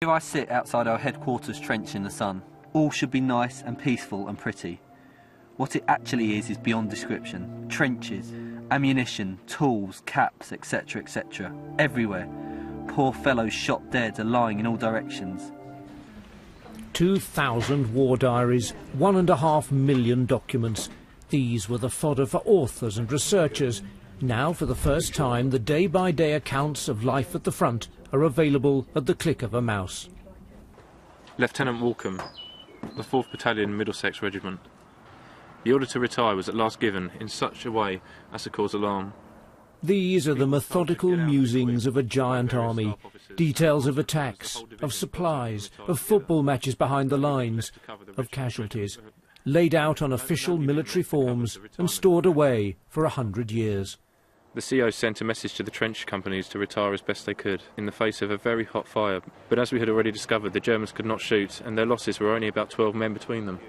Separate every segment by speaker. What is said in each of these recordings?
Speaker 1: Here I sit outside our headquarters trench in the sun. All should be nice and peaceful and pretty. What it actually is beyond description. Trenches, ammunition, tools, caps, etc, etc. Everywhere. Poor fellows shot dead are lying in all directions.
Speaker 2: 2,000 war diaries, 1.5 million documents. These were the fodder for authors and researchers. Now, for the first time, the day-by-day accounts of life at the front are available at the click of a mouse.
Speaker 3: Lieutenant Walcombe, the 4th Battalion Middlesex Regiment. The order to retire was at last given in such a way as to cause alarm.
Speaker 2: These are the methodical musings of a giant army, details of attacks, of supplies, of football matches behind the lines, of casualties, laid out on official military forms and stored away for 100 years.
Speaker 3: The CO sent a message to the trench companies to retire as best they could in the face of a very hot fire, but as we had already discovered, the Germans could not shoot and their losses were only about 12 men between them.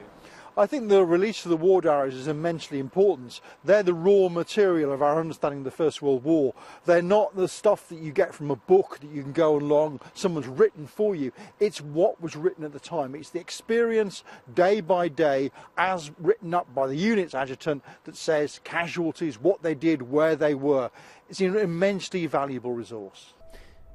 Speaker 4: I think the release of the war diaries is immensely important. They're the raw material of our understanding of the First World War. They're not the stuff that you get from a book that you can go along, someone's written for you. It's what was written at the time. It's the experience day by day as written up by the unit's adjutant that says casualties, what they did, where they were. It's an immensely valuable resource.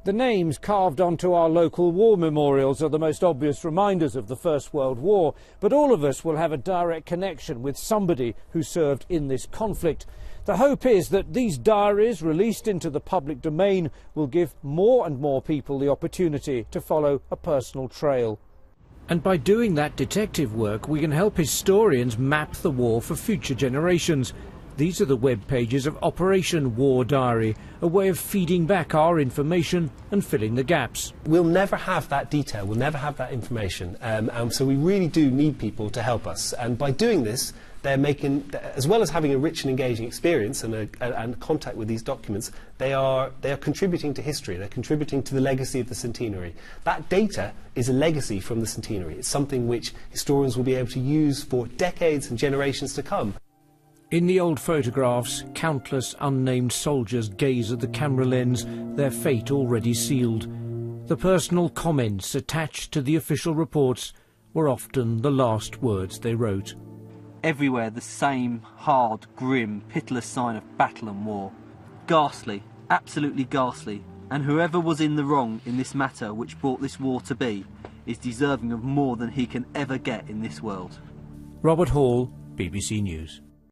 Speaker 2: The names carved onto our local war memorials are the most obvious reminders of the First World War, but all of us will have a direct connection with somebody who served in this conflict. The hope is that these diaries, released into the public domain, will give more and more people the opportunity to follow a personal trail. And by doing that detective work, we can help historians map the war for future generations. These are the web pages of Operation War Diary, a way of feeding back our information and filling the gaps.
Speaker 5: We'll never have that detail, we'll never have that information, and so we really do need people to help us. And by doing this, they're making, as well as having a rich and engaging experience and contact with these documents, they are contributing to history, they're contributing to the legacy of the centenary. That data is a legacy from the centenary. It's something which historians will be able to use for decades and generations to come.
Speaker 2: In the old photographs, countless unnamed soldiers gaze at the camera lens, their fate already sealed. The personal comments attached to the official reports were often the last words they wrote.
Speaker 1: Everywhere the same hard, grim, pitiless sign of battle and war. Ghastly, absolutely ghastly, and whoever was in the wrong in this matter which brought this war to be is deserving of more than he can ever get in this world.
Speaker 2: Robert Hall, BBC News.